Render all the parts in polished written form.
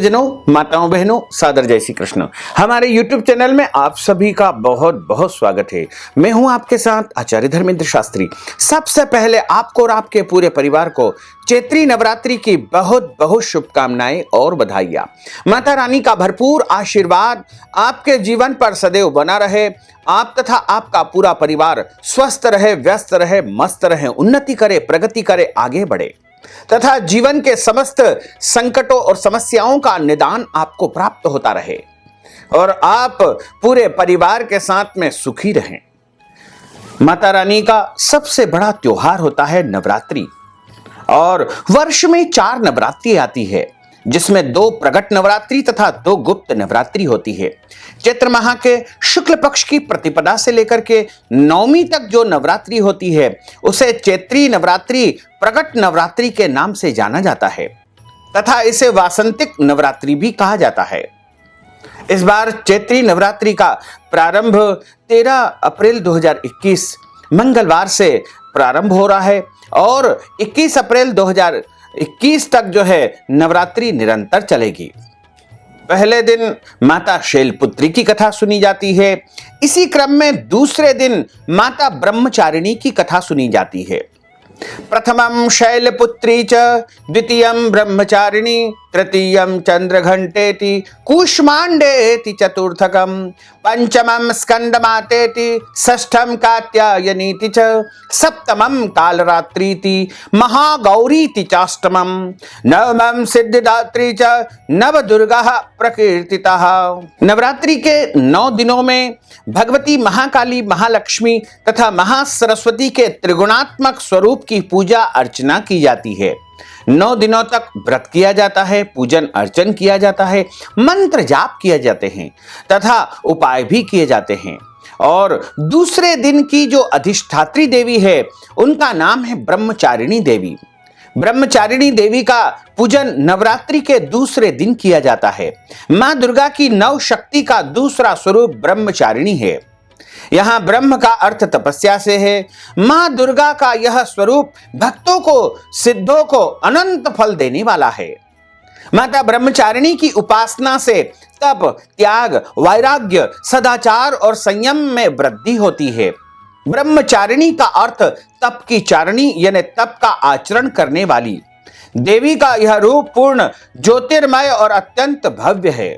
भक्तजनों, माताओं बहनों, सादर जय श्री कृष्ण। हमारे YouTube चैनल में आप सभी का बहुत बहुत स्वागत है। मैं हूं आपके साथ आचार्य धर्मेंद्र शास्त्री। सबसे पहले आपको और आपके पूरे परिवार को चैत्री नवरात्रि की बहुत बहुत शुभकामनाएं और बधाइयां। माता रानी का भरपूर आशीर्वाद आपके जीवन पर सदैव बना रहे। आप तथा आपका पूरा परिवार स्वस्थ रहे, व्यस्त रहे, मस्त रहे, उन्नति करे, प्रगति करे, आगे बढ़े तथा जीवन के समस्त संकटों और समस्याओं का निदान आपको प्राप्त होता रहे और आप पूरे परिवार के साथ में सुखी रहें। माता रानी का सबसे बड़ा त्योहार होता है नवरात्रि और वर्ष में 4 नवरात्रि आती है, जिसमें 2 प्रगट नवरात्रि तथा 2 गुप्त नवरात्रि होती है। चैत्र माह के शुक्ल पक्ष की प्रतिपदा से लेकर के नवमी तक जो नवरात्रि होती है उसे चैत्री नवरात्रि, प्रगट नवरात्रि के नाम से जाना जाता है तथा इसे वासंतिक नवरात्रि भी कहा जाता है। इस बार चैत्री नवरात्रि का प्रारंभ 13 अप्रैल 2021 मंगलवार से प्रारंभ हो रहा है और 21 अप्रैल 2021 तक जो है नवरात्रि निरंतर चलेगी। पहले दिन माता शैलपुत्री की कथा सुनी जाती है। इसी क्रम में दूसरे दिन माता ब्रह्मचारिणी की कथा सुनी जाती है। प्रथमं शैलपुत्री च, द्वितीयं ब्रह्मचारिणी, तृतीयं चंद्रघंटेति, कूष्मांडेति चतुर्थकं, पंचमं स्कंदमातेति, षष्ठं कात्यायनीति च, सप्तमं कालरात्रीति, महागौरीति चाष्टमं, नवमं सिद्धिदात्री च, नवदुर्गाः प्रकीर्तिताः। नवरात्रि के 9 दिनों में भगवती महाकाली, महालक्ष्मी तथा महासरस्वती के त्रिगुणात्मक स्वरूप की पूजा अर्चना की जाती है। 9 दिनों तक व्रत किया जाता है, पूजन अर्चन किया जाता है, मंत्र जाप किए जाते हैं तथा उपाय भी किए जाते हैं। और दूसरे दिन की जो अधिष्ठात्री देवी है उनका नाम है ब्रह्मचारिणी देवी। ब्रह्मचारिणी देवी का पूजन नवरात्रि के दूसरे दिन किया जाता है। मां दुर्गा की 9 शक्ति का दूसरा स्वरूप ब्रह्मचारिणी है। यहां ब्रह्म का अर्थ तपस्या से है। मां दुर्गा का यह स्वरूप भक्तों को, सिद्धों को अनंत फल देने वाला है। माता ब्रह्मचारिणी की उपासना से तप, त्याग, वैराग्य, सदाचार और संयम में वृद्धि होती है। ब्रह्मचारिणी का अर्थ तप की चारिणी यानी तप का आचरण करने वाली। देवी का यह रूप पूर्ण ज्योतिर्मय और अत्यंत भव्य है।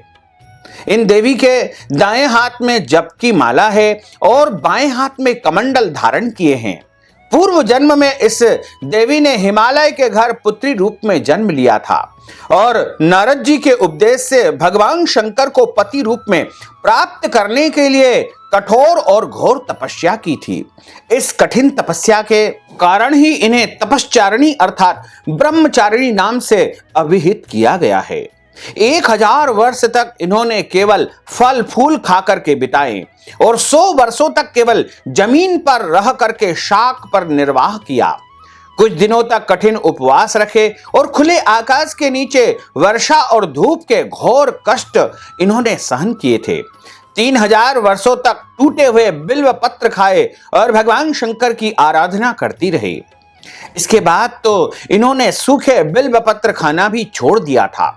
इन देवी के दाएं हाथ में जप की माला है और बाएं हाथ में कमंडल धारण किए हैं। पूर्व जन्म में इस देवी ने हिमालय के घर पुत्री रूप में जन्म लिया था और नारद जी के उपदेश से भगवान शंकर को पति रूप में प्राप्त करने के लिए कठोर और घोर तपस्या की थी। इस कठिन तपस्या के कारण ही इन्हें तपश्चारिणी अर्थात ब्रह्मचारिणी नाम से अभिहित किया गया है। 1000 वर्ष तक इन्होंने केवल फल फूल खा करके बिताए और 100 वर्षों तक केवल जमीन पर रह करके शाक पर निर्वाह किया। कुछ दिनों तक कठिन उपवास रखे और खुले आकाश के नीचे वर्षा और धूप के घोर कष्ट इन्होंने सहन किए थे। 3000 वर्षों तक टूटे हुए बिल्व पत्र खाए और भगवान शंकर की आराधना करती रही। इसके बाद तो इन्होंने सूखे बिल्व पत्र खाना भी छोड़ दिया था।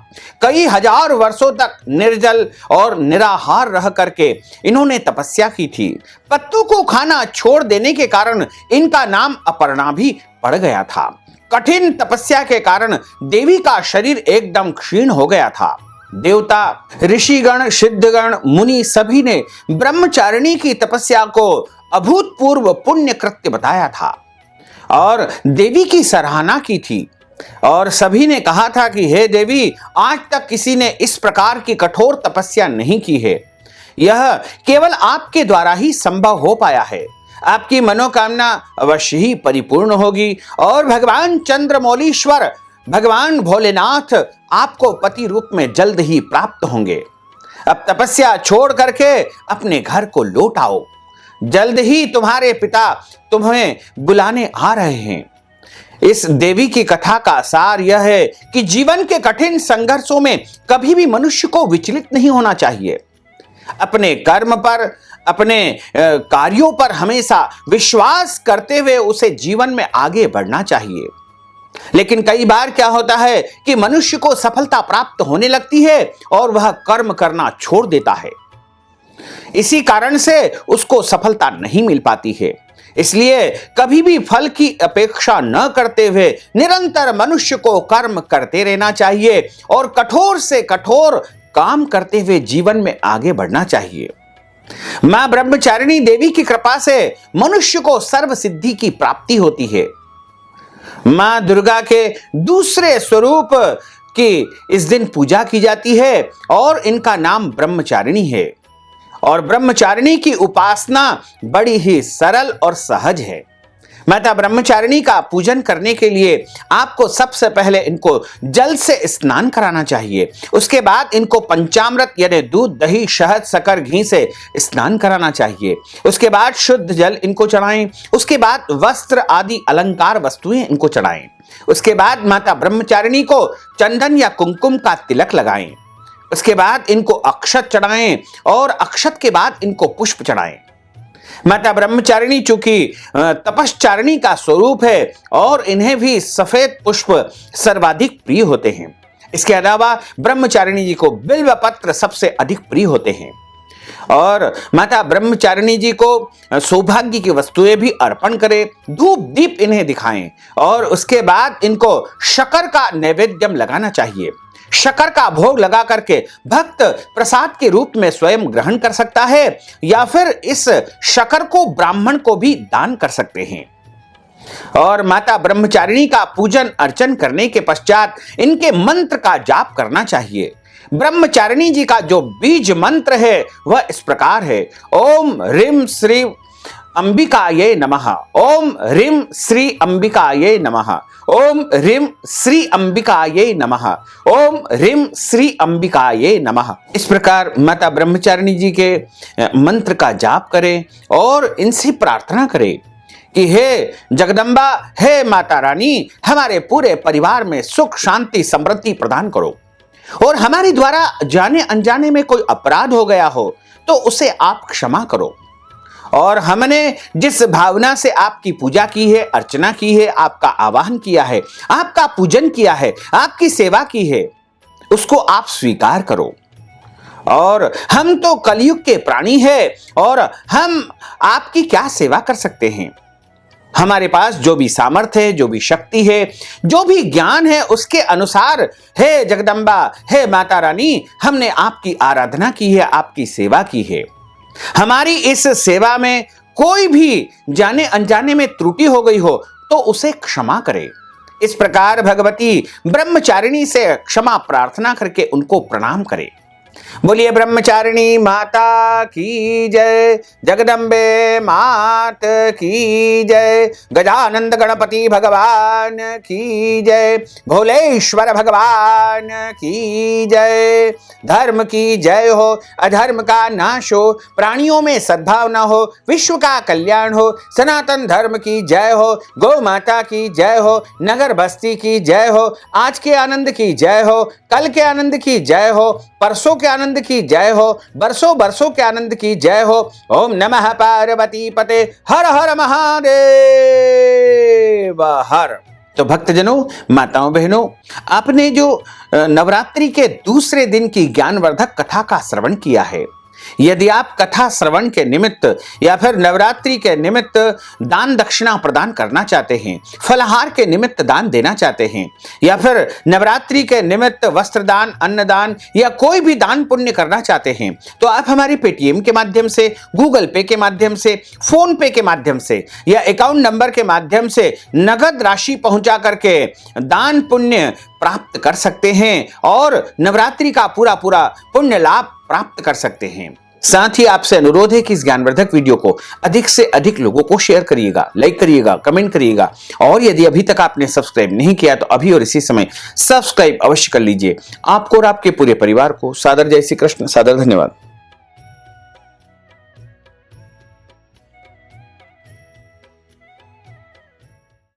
कई हजार वर्षों तक निर्जल और निराहार रह करके इन्होंने तपस्या की थी। पत्तों को खाना छोड़ देने के कारण इनका नाम अपर्णा भी पड़ गया था। कठिन तपस्या के कारण देवी का शरीर एकदम क्षीण हो गया था। देवता, ऋषिगण, सिद्धगण, मुनि सभी ने ब्रह्मचारिणी की तपस्या को अभूतपूर्व पुण्य कृत्य बताया था और देवी की सराहना की थी और सभी ने कहा था कि हे देवी, आज तक किसी ने इस प्रकार की कठोर तपस्या नहीं की है। यह केवल आपके द्वारा ही संभव हो पाया है। आपकी मनोकामना अवश्य ही परिपूर्ण होगी और भगवान चंद्रमौलीश्वर, भगवान भोलेनाथ आपको पति रूप में जल्द ही प्राप्त होंगे। अब तपस्या छोड़ करके अपने घर को लौट आओ। जल्द ही तुम्हारे पिता तुम्हें बुलाने आ रहे हैं। इस देवी की कथा का सार यह है कि जीवन के कठिन संघर्षों में कभी भी मनुष्य को विचलित नहीं होना चाहिए। अपने कर्म पर, अपने कार्यों पर हमेशा विश्वास करते हुए उसे जीवन में आगे बढ़ना चाहिए। लेकिन कई बार क्या होता है कि मनुष्य को सफलता प्राप्त होने लगती है और वह कर्म करना छोड़ देता है। इसी कारण से उसको सफलता नहीं मिल पाती है। इसलिए कभी भी फल की अपेक्षा न करते हुए निरंतर मनुष्य को कर्म करते रहना चाहिए और कठोर से कठोर काम करते हुए जीवन में आगे बढ़ना चाहिए। मां ब्रह्मचारिणी देवी की कृपा से मनुष्य को सर्व सिद्धि की प्राप्ति होती है। मां दुर्गा के दूसरे स्वरूप की इस दिन पूजा की जाती है और इनका नाम ब्रह्मचारिणी है। और ब्रह्मचारिणी की उपासना बड़ी ही सरल और सहज है। माता ब्रह्मचारिणी का पूजन करने के लिए आपको सबसे पहले इनको जल से स्नान कराना चाहिए। उसके बाद इनको पंचामृत यानी दूध, दही, शहद, शक्कर, घी से स्नान कराना चाहिए। उसके बाद शुद्ध जल इनको चढ़ाएं। उसके बाद वस्त्र आदि अलंकार वस्तुएं इनको चढ़ाएं। उसके बाद माता ब्रह्मचारिणी को चंदन या कुमकुम का तिलक लगाएं। उसके बाद इनको अक्षत चढ़ाएं और अक्षत के बाद इनको पुष्प चढ़ाएं। माता ब्रह्मचारिणी चूंकि तपश्चारिणी का स्वरूप है और इन्हें भी सफेद पुष्प सर्वाधिक प्रिय होते हैं। इसके अलावा ब्रह्मचारिणी जी को बिल्व पत्र सबसे अधिक प्रिय होते हैं। और माता ब्रह्मचारिणी जी को सौभाग्य की वस्तुएं भी अर्पण करें, धूप दीप इन्हें दिखाएं और उसके बाद इनको शक्कर का नैवेद्यम लगाना चाहिए। शक्कर का भोग लगा करके भक्त प्रसाद के रूप में स्वयं ग्रहण कर सकता है या फिर इस शक्कर को ब्राह्मण को भी दान कर सकते हैं। और माता ब्रह्मचारिणी का पूजन अर्चन करने के पश्चात इनके मंत्र का जाप करना चाहिए। ब्रह्मचारिणी जी का जो बीज मंत्र है वह इस प्रकार है: ओम ह्रीं श्री अंबिकाये नमः, ओम ह्रीं श्री अंबिकाये नमः, ओम ह्रीं श्री अंबिकाये नमः, ओम ह्रीं श्री अंबिकाये नमः। इस प्रकार माता ब्रह्मचारिणी जी के मंत्र का जाप करें और इनसे प्रार्थना करें कि हे जगदम्बा, हे माता रानी, हमारे पूरे परिवार में सुख, शांति, समृद्धि प्रदान करो और हमारे द्वारा जाने अनजाने में कोई अपराध हो गया हो तो उसे आप क्षमा करो। और हमने जिस भावना से आपकी पूजा की है, अर्चना की है, आपका आवाहन किया है, आपका पूजन किया है, आपकी सेवा की है, उसको आप स्वीकार करो। और हम तो कलयुग के प्राणी हैं और हम आपकी क्या सेवा कर सकते हैं। हमारे पास जो भी सामर्थ्य है, जो भी शक्ति है, जो भी ज्ञान है, उसके अनुसार हे जगदम्बा, हे माता रानी, हमने आपकी आराधना की है, आपकी सेवा की है। हमारी इस सेवा में कोई भी जाने अनजाने में त्रुटि हो गई हो तो उसे क्षमा करें। इस प्रकार भगवती ब्रह्मचारिणी से क्षमा प्रार्थना करके उनको प्रणाम करें। बोलिए ब्रह्मचारिणी माता की जय, जगदम्बे मात की जय, गजानंद गणपति भगवान की जय, भोलेश्वर भगवान की जय। धर्म की जय हो, अधर्म का नाश हो, प्राणियों में सद्भावना हो, विश्व का कल्याण हो, सनातन धर्म की जय हो, गौ माता की जय हो, नगर बस्ती की जय हो, आज के आनंद की जय हो, कल के आनंद की जय हो, परसों के आनंद की जय हो, बरसों बरसों के आनंद की जय हो। ओम नमः पार्वती पते, हर हर महादेव हर। तो भक्तजनों, माताओं, बहनों, आपने जो नवरात्रि के दूसरे दिन की ज्ञानवर्धक कथा का श्रवण किया है, यदि आप कथा श्रवण के निमित्त या फिर नवरात्रि के निमित्त दान दक्षिणा प्रदान करना चाहते हैं, फलाहार के निमित्त दान देना चाहते हैं या फिर नवरात्रि के निमित्त वस्त्र दान, अन्नदान या कोई भी दान पुण्य करना चाहते हैं, तो आप हमारे पेटीएम के माध्यम से, गूगल पे के माध्यम से, फोन पे के माध्यम से या अकाउंट नंबर के माध्यम से नगद राशि पहुंचा करके दान पुण्य प्राप्त कर सकते हैं और नवरात्रि का पूरा पूरा पुण्य लाभ प्राप्त कर सकते हैं। साथ ही आपसे अनुरोध है कि इस ज्ञानवर्धक वीडियो को अधिक से अधिक लोगों को शेयर करिएगा, लाइक करिएगा, कमेंट करिएगा और यदि अभी तक आपने सब्सक्राइब नहीं किया तो अभी और इसी समय सब्सक्राइब अवश्य कर लीजिए। आपको और आपके पूरे परिवार को सादर जय श्री कृष्ण, सादर धन्यवाद।